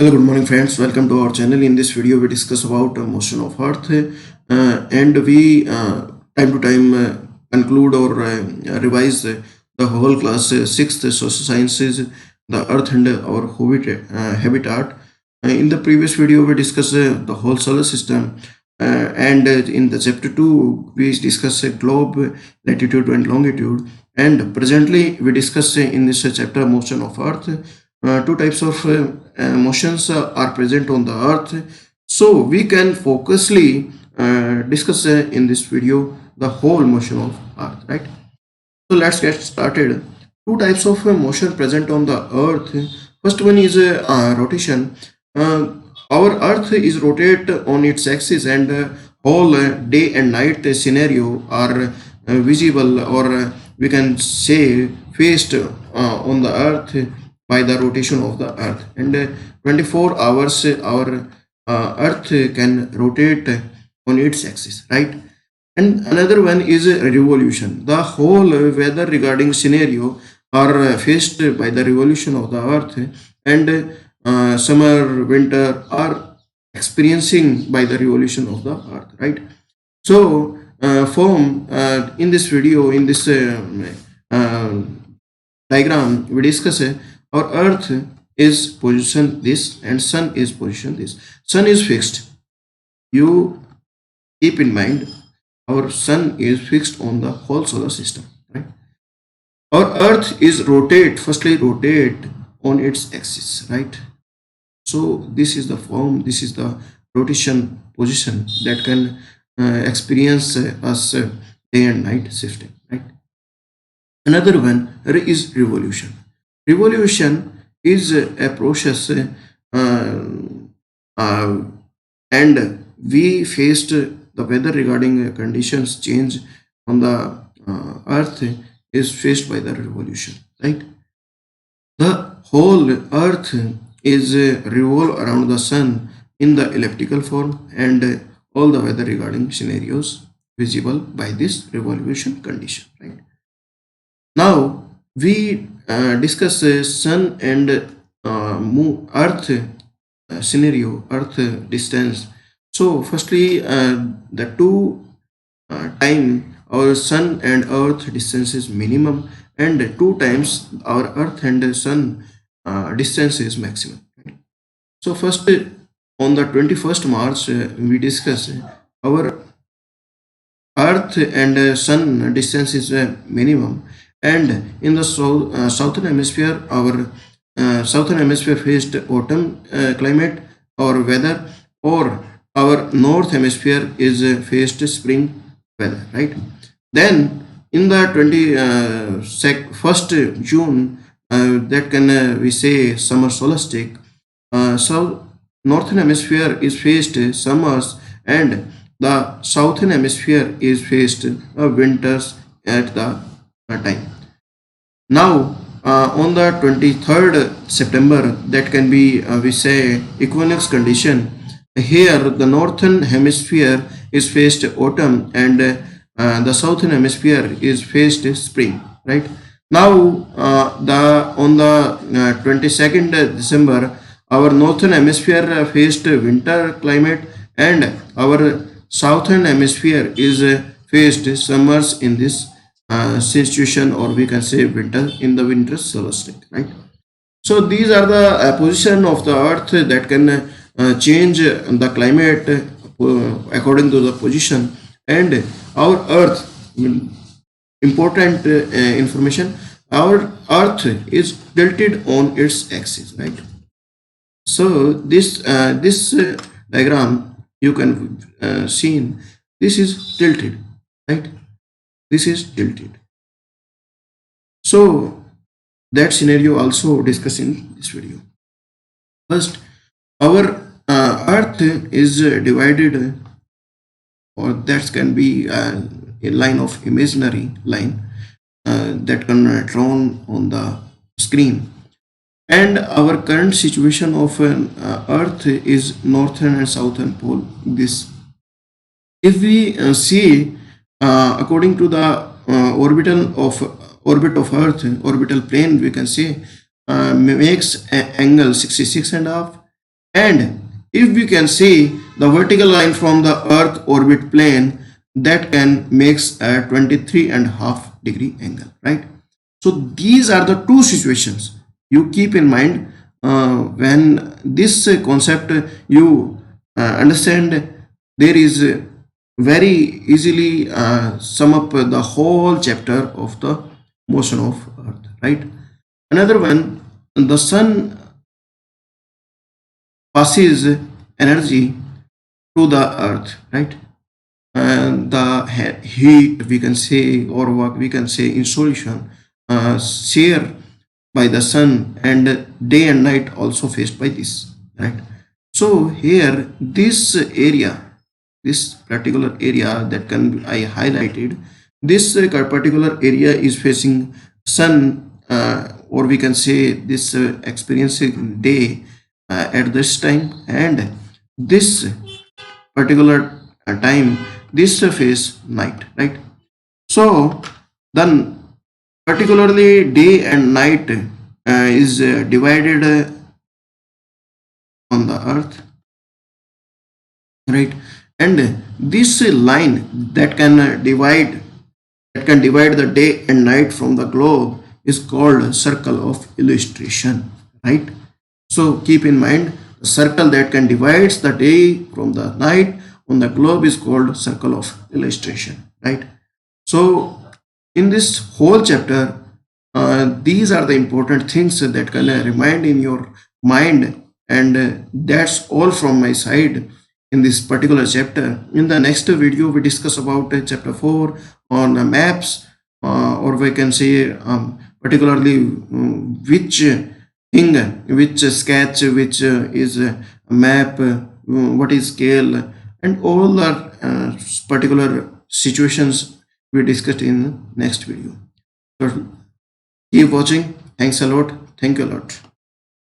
Hello, good morning friends. Welcome to our channel. In this video, we discuss about motion of Earth, and we time to time conclude or revise the whole class 6th social sciences, the Earth and our habitat. In the previous video, we discussed the whole solar system, and in the chapter 2, we discuss globe, latitude and longitude. And presently, we discuss in this chapter motion of Earth. Two types of motions are present on the Earth, so we can focusly discuss in this video the whole motion of Earth, right? So let's get started. Two types of motion present on the Earth. First one is rotation. Our Earth is rotate on its axis, and whole day and night scenario are visible, or we can say faced on the Earth by the rotation of the Earth. And 24 hours our Earth can rotate on its axis, right? And another one is revolution. The whole weather regarding scenario are faced by the revolution of the Earth, and summer, winter are experiencing by the revolution of the Earth, right? So in this video, in this diagram, we discuss our Earth is position this and Sun is position this. Sun is fixed. You keep in mind, our Sun is fixed on the whole solar system, right? Our Earth is firstly rotate on its axis, right? So this is the form, this is the rotation position that can experience us day and night shifting, right? Another one is revolution. Revolution is a process, and we faced the weather regarding conditions change on the Earth is faced by the revolution, right? The whole Earth is revolve around the Sun in the elliptical form, and all the weather regarding scenarios visible by this revolution condition, right? Now we discuss Sun and Earth scenario, Earth distance. So firstly, the two time our Sun and Earth distance is minimum, and two times our Earth and Sun distance is maximum, right? So first, on the 21st March, we discuss our Earth and Sun distance is minimum, and in the southern hemisphere, our southern hemisphere faced autumn climate or weather, or our north hemisphere is faced spring weather, right? Then in the 21st June, that can we say summer solstice. So northern hemisphere is faced summers, and the southern hemisphere is faced winters at the time. Now on the 23rd September, that can be we say equinox condition. Here the northern hemisphere is faced autumn, and the southern hemisphere is faced spring, right? Now on the 22nd December, our northern hemisphere faced winter climate, and our southern hemisphere is faced summers in this situation, or we can say winter in the winter solstice, right? So these are the position of the Earth that can change the climate according to the position. And our Earth, important information, our Earth is tilted on its axis, right? So this diagram you can see, this is tilted, right? This is tilted. So that scenario also discussed in this video. First, our Earth is divided, or that can be a line of imaginary line that can drawn on the screen. And our current situation of Earth is northern and southern pole. This, if we see according to the orbit of Earth, orbital plane, we can say makes angle 66.5, And if we can see the vertical line from the earth orbit plane, that can makes a 23.5 degree angle, right? So these are the two situations you keep in mind when this concept you understand. There is very easily sum up the whole chapter of the motion of earth, right? Another one, the sun passes energy to the earth, right? And the heat, we can say, or what we can say, insolation, share by the sun, and day and night also faced by this, right? So here this area, this particular area that can I highlighted, this particular area is facing sun, or we can say this experiencing day at this time, and this particular time this face night, right? So then particularly day and night is divided on the earth, right? And this line that can divide the day and night from the globe is called circle of illustration, right? So keep in mind, the circle that can divides the day from the night on the globe is called circle of illustration, right? So in this whole chapter, these are the important things that can remind in your mind, and that's all from my side in this particular chapter. In the next video, we discuss about chapter 4 on maps, or we can say particularly which thing, which sketch, which is a map, what is scale, and all the particular situations we discussed in next video. So keep watching. Thanks a lot. Thank you a lot.